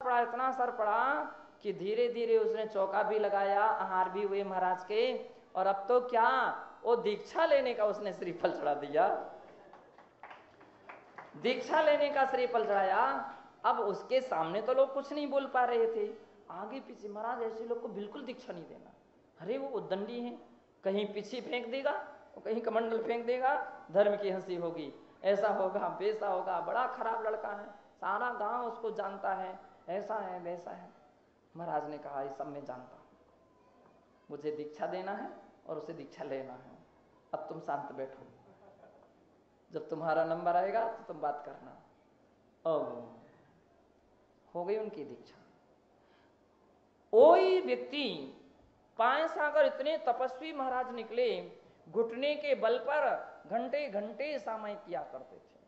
पड़ा, इतना असर पड़ा कि धीरे धीरे उसने चौका भी लगाया, आहार भी हुए महाराज के, और अब तो क्या, वो दीक्षा लेने का उसने श्रीफल चढ़ा दिया, दीक्षा लेने का श्रीफल चढ़ाया। अब उसके सामने तो लोग कुछ नहीं बोल पा रहे थे, आगे पीछे महाराज ऐसे लोग को बिल्कुल दीक्षा नहीं देना, अरे वो उद्दंडी है, कहीं पीछे फेंक देगा, कहीं कमंडल फेंक देगा, धर्म की हंसी होगी, ऐसा होगा वैसा होगा, बड़ा खराब लड़का है, सारा गांव उसको जानता है, ऐसा है वैसा है। महाराज ने कहा इस सब में जानता हूं, मुझे दीक्षा देना है और उसे दीक्षा लेना है, अब तुम शांत बैठो, जब तुम्हारा नंबर आएगा तो तुम बात करना। अब हो गई उनकी दीक्षा। कोई व्यक्ति पाए सागर इतने तपस्वी महाराज निकले, घुटने के बल पर घंटे घंटे सामय किया करते थे,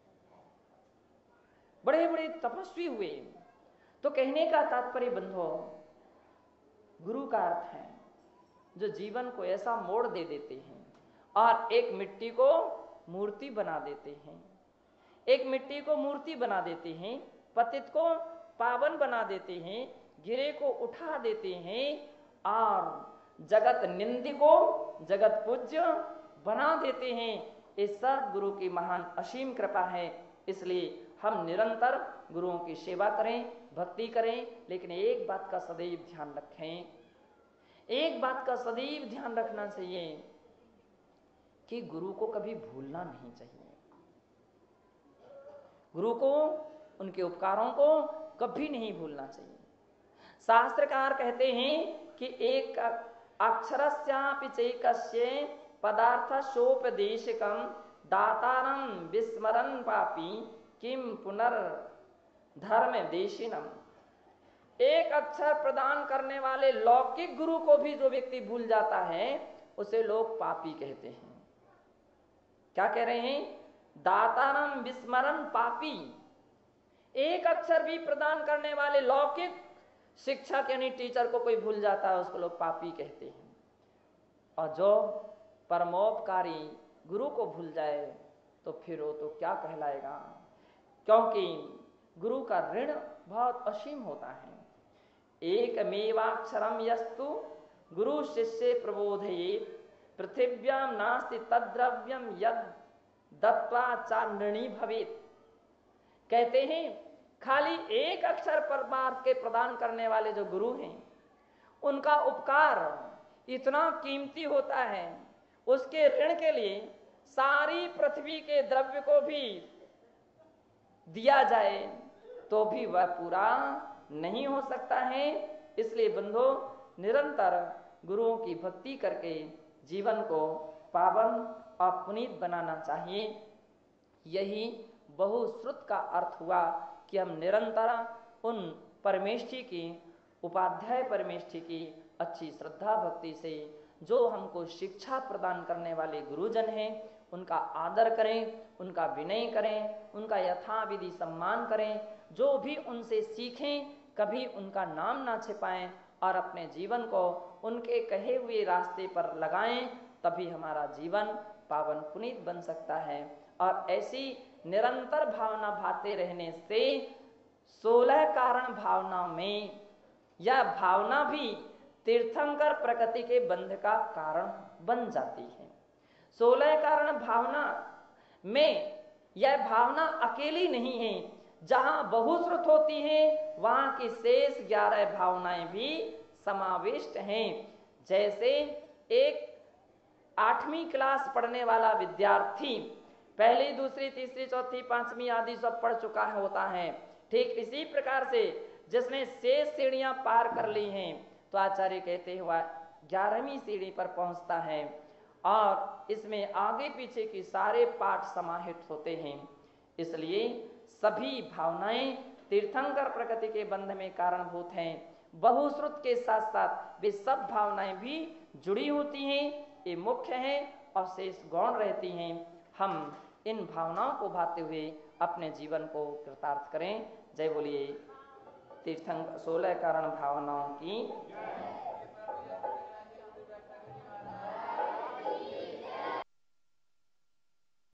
बड़े बड़े तपस्वी हुए। तो कहने का तात्पर्य बंधो, गुरु का अर्थ है जो जीवन को ऐसा मोड़ दे देते हैं और एक मिट्टी को मूर्ति बना देते हैं, एक मिट्टी को मूर्ति बना देते हैं, पतित को पावन बना देते हैं, गिरे को उठा देते हैं और जगत निंदी को जगत पूज्य बना देते हैं। इस सब गुरु की महान असीम कृपा है। इसलिए हम निरंतर गुरुओं की सेवा करें, भक्ति करें, लेकिन एक बात का सदैव ध्यान रखें, एक बात का सदैव ध्यान रखना चाहिए कि गुरु को कभी भूलना नहीं चाहिए, गुरु को, उनके उपकारों को कभी नहीं भूलना चाहिए। शास्त्रकार कहते हैं कि एक अक्षरस्यापि चैकस्य पदार्थस्योपदेशकं दातारं विस्मरन् पापी किम पुनर्धर्म देशिनम। एक अक्षर प्रदान करने वाले लौकिक गुरु को भी जो व्यक्ति भूल जाता है उसे लोग पापी कहते हैं। क्या कह रहे हैं? दातारम विस्मरन पापी। एक अक्षर भी प्रदान करने वाले लौकिक शिक्षक यानी टीचर को कोई भूल जाता है उसको लोग पापी कहते हैं, और जो परमोपकारी गुरु को भूल जाए तो फिर वो तो क्या कहलाएगा, क्योंकि गुरु का ऋण बहुत असीम होता है। एकमेवाक्षरम यस्तु गुरु शिष्य प्रबोधयेत् पृथिव्यां नास्ति तद्द्रव्यम यद दत्वा चांद्रणी भवेत्। कहते हैं खाली एक अक्षर परमार्थ के प्रदान करने वाले जो गुरु हैं उनका उपकार इतना कीमती होता है, उसके ऋण के लिए सारी पृथ्वी के द्रव्य को भी दिया जाए तो भी वह पूरा नहीं हो सकता है। इसलिए बंधो, निरंतर गुरुओं की भक्ति करके जीवन को पावन और पुनीत बनाना चाहिए। यही बहुश्रुत का अर्थ हुआ कि हम निरंतर उन परमेष्ठी की, उपाध्याय परमेष्ठी की अच्छी श्रद्धा भक्ति से जो हमको शिक्षा प्रदान करने वाले गुरुजन हैं उनका आदर करें, उनका विनय करें, उनका यथाविधि सम्मान करें, जो भी उनसे सीखें कभी उनका नाम ना छिपाएं और अपने जीवन को उनके कहे हुए रास्ते पर लगाएं, तभी हमारा जीवन पावन पुनीत बन सकता है। और ऐसी निरंतर भावना भाते रहने से 16 कारण भावना में यह भावना भी तीर्थंकर प्रकृति के बंध का कारण बन जाती है। 16 कारण भावना में यह भावना अकेली नहीं है, जहां बहुश्रुत होती है वहां की शेष 11 भावनाएं भी समाविष्ट हैं। जैसे एक 8वीं क्लास पढ़ने वाला विद्यार्थी पहली, दूसरी, तीसरी, चौथी, 5वीं आदि सब पढ़ चुका होता है, ठीक इसी प्रकार से जिसने शेष सीढ़ियां पार कर ली हैं तो आचार्य कहते हुआ 11वीं सीढ़ी पर पहुंचता है और इसमें आगे पीछे की सारे पाठ समाहित होते हैं। इसलिए सभी भावनाएं तीर्थंकर प्रकृति के बंध में कारणभूत हैं। बहुश्रुत के साथ साथ वे सब भावनाएं भी जुड़ी होती हैं, ये मुख्य हैं और शेष गौण रहती हैं। हम इन भावनाओं को भाते हुए अपने जीवन को कृतार्थ करें। जय बोलिए तीर्थंकर 16 कारण भावनाओं की।